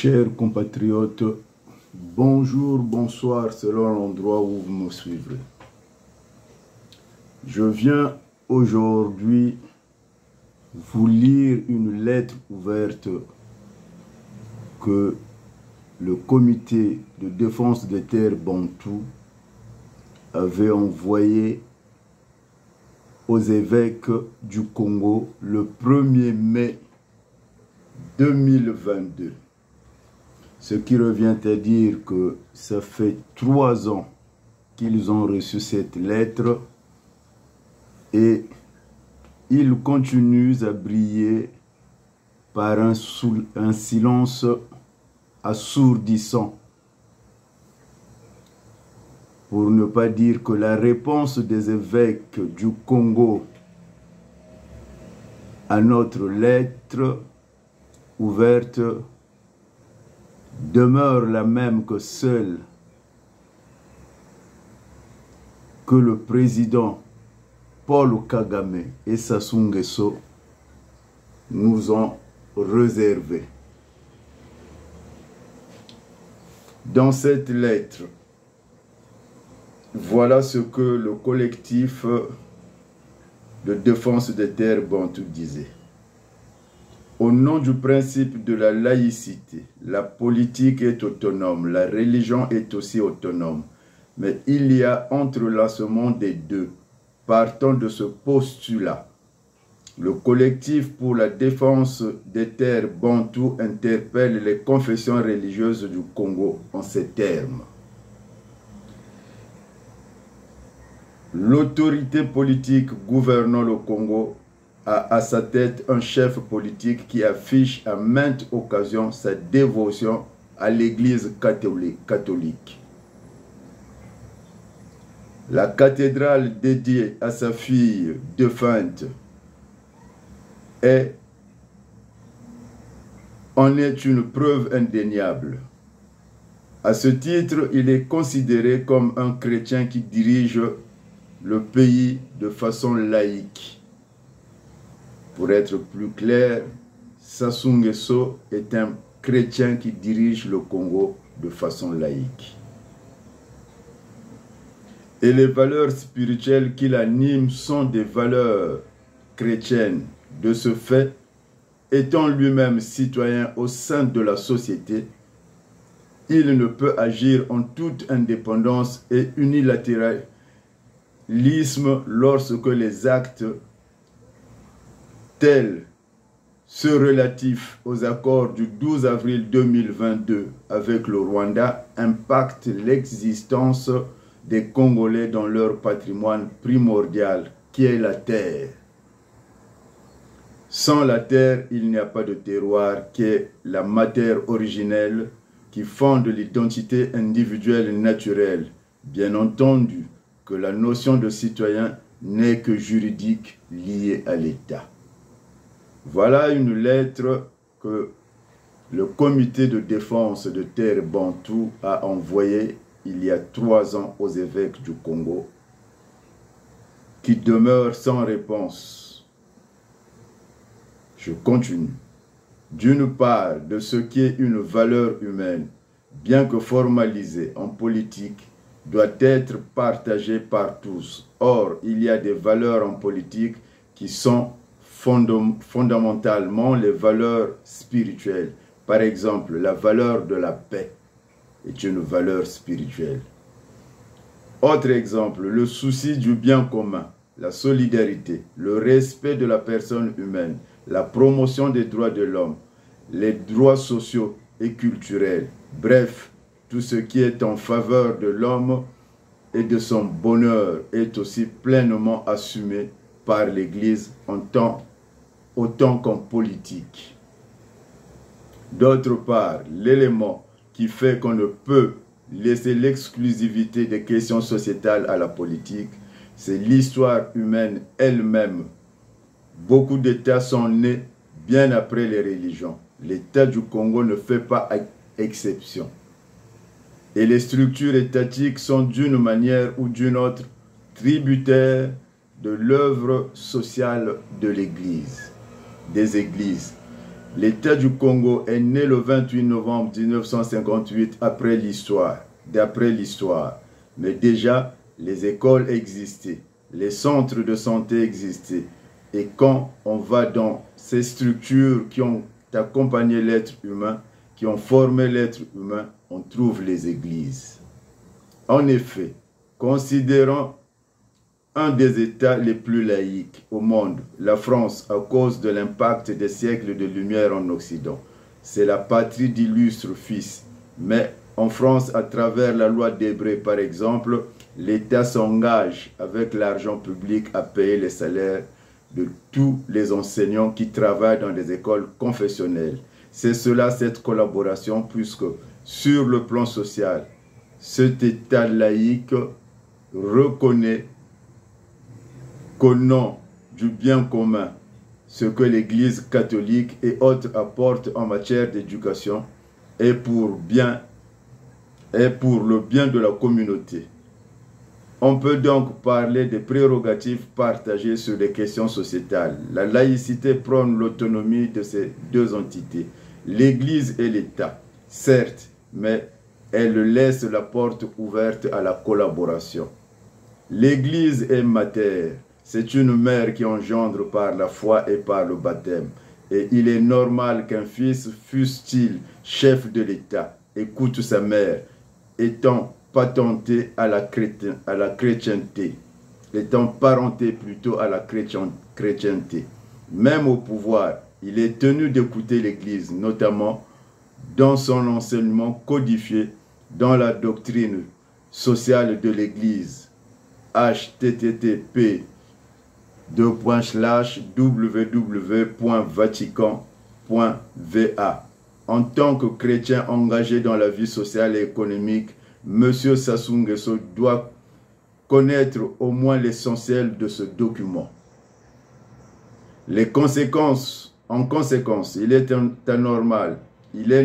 Chers compatriotes, bonjour, bonsoir, selon l'endroit où vous me suivrez. Je viens aujourd'hui vous lire une lettre ouverte que le comité de défense des terres bantoues avait envoyée aux évêques du Congo le 1er mai 2022. Ce qui revient à dire que ça fait 3 ans qu'ils ont reçu cette lettre et ils continuent à briller par un silence assourdissant. Pour ne pas dire que la réponse des évêques du Congo à notre lettre ouverte demeure la même que celle que le président Paul Kagame et Sassou Nguesso nous ont réservée. Dans cette lettre, voilà ce que le collectif de défense des terres bantoues disait. Au nom du principe de la laïcité, la politique est autonome, la religion est aussi autonome. Mais il y a entrelacement des deux. Partant de ce postulat, le collectif pour la défense des terres bantoues interpelle les confessions religieuses du Congo en ces termes. L'autorité politique gouvernant le Congo a à sa tête un chef politique qui affiche à maintes occasions sa dévotion à l'Église catholique. La cathédrale dédiée à sa fille défunte en est une preuve indéniable. À ce titre, il est considéré comme un chrétien qui dirige le pays de façon laïque. Pour être plus clair, Sassou Nguesso est un chrétien qui dirige le Congo de façon laïque. Et les valeurs spirituelles qui l'animent sont des valeurs chrétiennes. De ce fait, étant lui-même citoyen au sein de la société, il ne peut agir en toute indépendance et unilatéralisme lorsque les actes tels ceux relatifs aux accords du 12 avril 2022 avec le Rwanda impactent l'existence des Congolais dans leur patrimoine primordial qui est la terre. Sans la terre, il n'y a pas de terroir qui est la matière originelle qui fonde l'identité individuelle naturelle. Bien entendu que la notion de citoyen n'est que juridique liée à l'État. Voilà une lettre que le comité de défense de terres bantoues a envoyée il y a 3 ans aux évêques du Congo, qui demeurent sans réponse. Je continue. D'une part, de ce qui est une valeur humaine, bien que formalisée en politique, doit être partagée par tous. Or, il y a des valeurs en politique qui sont fondamentalement les valeurs spirituelles. Par exemple, la valeur de la paix est une valeur spirituelle. Autre exemple, le souci du bien commun, la solidarité, le respect de la personne humaine, la promotion des droits de l'homme, les droits sociaux et culturels, bref, tout ce qui est en faveur de l'homme et de son bonheur est aussi pleinement assumé par l'Église autant qu'en politique. D'autre part, l'élément qui fait qu'on ne peut laisser l'exclusivité des questions sociétales à la politique, c'est l'histoire humaine elle-même. Beaucoup d'États sont nés bien après les religions. L'État du Congo ne fait pas exception. Et les structures étatiques sont d'une manière ou d'une autre tributaires de l'œuvre sociale de l'Église, des églises. L'État du Congo est né le 28 novembre 1958 d'après l'histoire. Mais déjà, les écoles existaient, les centres de santé existaient. Et quand on va dans ces structures qui ont accompagné l'être humain, qui ont formé l'être humain, on trouve les églises. En effet, considérant un des États les plus laïques au monde, la France, à cause de l'impact des siècles de lumière en Occident. C'est la patrie d'illustres fils. Mais en France, à travers la loi d'Hébreu, par exemple, l'État s'engage avec l'argent public à payer les salaires de tous les enseignants qui travaillent dans les écoles confessionnelles. C'est cela, cette collaboration, puisque sur le plan social, cet État laïque reconnaît qu'au nom du bien commun, ce que l'Église catholique et autres apportent en matière d'éducation est pour le bien de la communauté. On peut donc parler des prérogatives partagées sur les questions sociétales. La laïcité prône l'autonomie de ces deux entités, l'Église et l'État, certes, mais elle laisse la porte ouverte à la collaboration. L'Église est matière. C'est une mère qui engendre par la foi et par le baptême. Et il est normal qu'un fils, fût-il chef de l'État, écoute sa mère, étant parenté à la chrétienté, étant parenté plutôt à la chrétienté. Même au pouvoir, il est tenu d'écouter l'Église, notamment dans son enseignement codifié dans la doctrine sociale de l'Église. http://www.vatican.va. En tant que chrétien engagé dans la vie sociale et économique, M. Sassou Nguesso doit connaître au moins l'essentiel de ce document. En conséquence, il est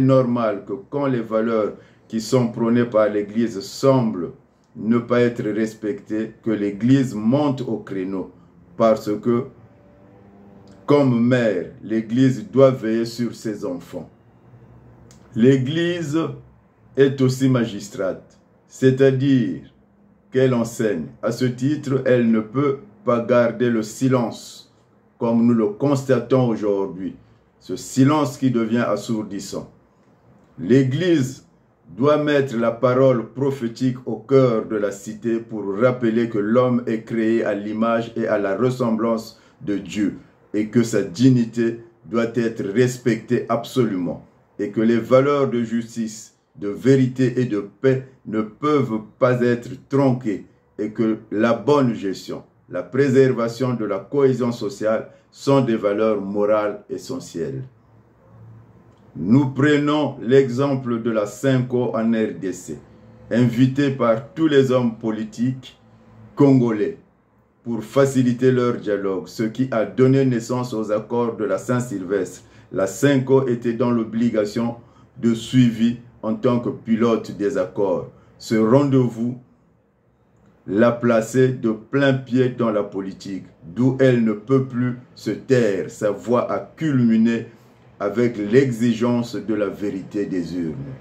normal que quand les valeurs qui sont prônées par l'Église semblent ne pas être respectées, que l'Église monte au créneau, parce que, comme mère, l'Église doit veiller sur ses enfants. L'Église est aussi magistrate, c'est-à-dire qu'elle enseigne. À ce titre, elle ne peut pas garder le silence, comme nous le constatons aujourd'hui, ce silence qui devient assourdissant. L'Église doit mettre la parole prophétique au cœur de la cité pour rappeler que l'homme est créé à l'image et à la ressemblance de Dieu et que sa dignité doit être respectée absolument et que les valeurs de justice, de vérité et de paix ne peuvent pas être tronquées et que la bonne gestion, la préservation de la cohésion sociale sont des valeurs morales essentielles. Nous prenons l'exemple de la Cinco en RDC, invitée par tous les hommes politiques congolais pour faciliter leur dialogue, ce qui a donné naissance aux accords de la Saint-Sylvestre. La Cinco était dans l'obligation de suivi en tant que pilote des accords. Ce rendez-vous l'a placée de plein pied dans la politique, d'où elle ne peut plus se taire. Sa voix a culminé avec l'exigence de la vérité des urnes.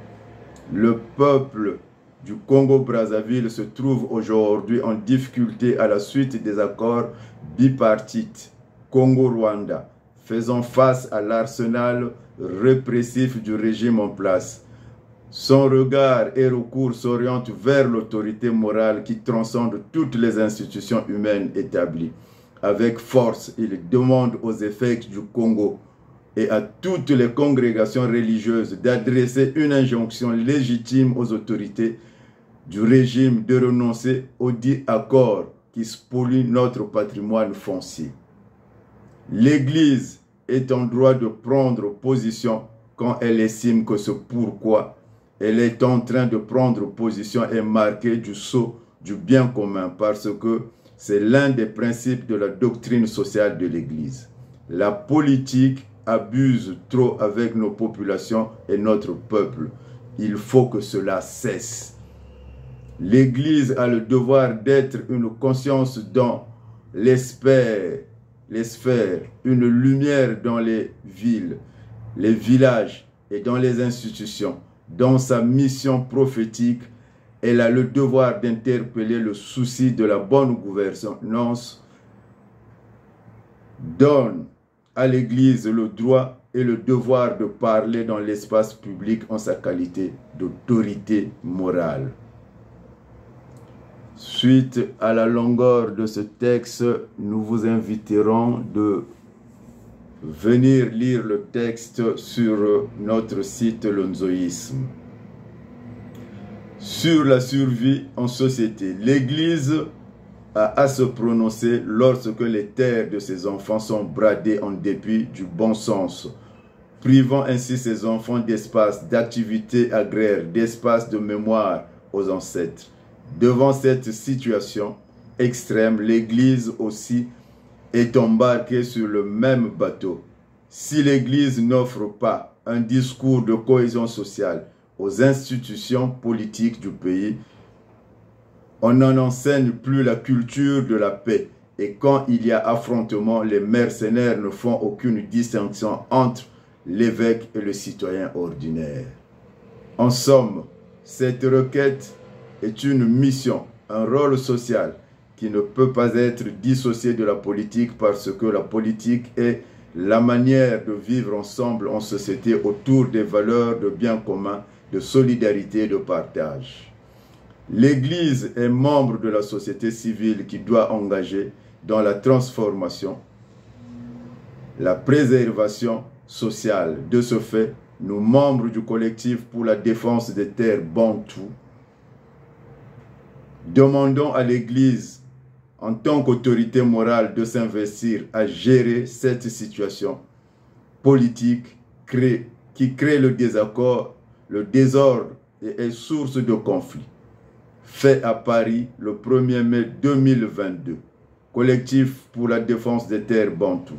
Le peuple du Congo-Brazzaville se trouve aujourd'hui en difficulté à la suite des accords bipartites Congo-Rwanda, faisant face à l'arsenal répressif du régime en place. Son regard et recours s'orientent vers l'autorité morale qui transcende toutes les institutions humaines établies. Avec force, il demande aux évêques du Congo et à toutes les congrégations religieuses d'adresser une injonction légitime aux autorités du régime de renoncer aux dits accords qui spolient notre patrimoine foncier. L'Église est en droit de prendre position quand elle estime que ce pourquoi elle est en train de prendre position est marqué du sceau du bien commun parce que c'est l'un des principes de la doctrine sociale de l'Église. La politique abuse trop avec nos populations et notre peuple. Il faut que cela cesse. L'Église a le devoir d'être une conscience dans les sphères, une lumière dans les villes les villages et dans les institutions. Dans sa mission prophétique, elle a le devoir d'interpeller le souci de la bonne gouvernance, donne à l'Église le droit et le devoir de parler dans l'espace public en sa qualité d'autorité morale. Suite à la longueur de ce texte, nous vous inviterons de venir lire le texte sur notre site Le Nzoïsme. Sur la survie en société, l'Église a à se prononcer lorsque les terres de ses enfants sont bradées en dépit du bon sens, privant ainsi ses enfants d'espace, d'activité agraire, d'espace de mémoire aux ancêtres. Devant cette situation extrême, l'Église aussi est embarquée sur le même bateau. Si l'Église n'offre pas un discours de cohésion sociale aux institutions politiques du pays, on n'en enseigne plus la culture de la paix. Et quand il y a affrontement, les mercenaires ne font aucune distinction entre l'évêque et le citoyen ordinaire. En somme, cette requête est une mission, un rôle social qui ne peut pas être dissocié de la politique parce que la politique est la manière de vivre ensemble en société autour des valeurs de bien commun, de solidarité et de partage. L'Église est membre de la société civile qui doit engager dans la transformation, la préservation sociale. De ce fait, nous, membres du collectif pour la défense des terres bantoues, demandons à l'Église, en tant qu'autorité morale, de s'investir à gérer cette situation politique qui crée le désaccord, le désordre et est source de conflits. Fait à Paris le 1er mai 2022. Collectif pour la défense des terres bantoues.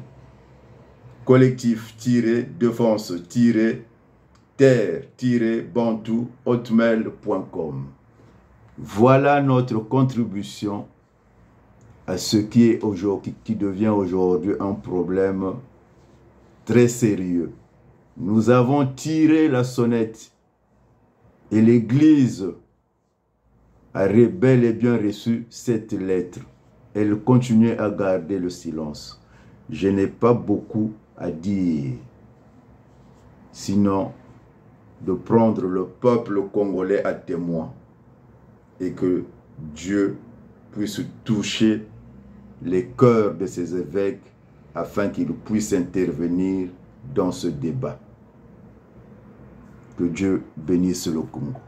Collectif-défense-terre-bantou@hotmail.com. Voilà notre contribution à ce qui devient aujourd'hui un problème très sérieux. Nous avons tiré la sonnette et l'Église a bel et bien reçu cette lettre. Elle continue à garder le silence. Je n'ai pas beaucoup à dire, sinon de prendre le peuple congolais à témoin et que Dieu puisse toucher les cœurs de ces évêques afin qu'ils puissent intervenir dans ce débat. Que Dieu bénisse le Congo.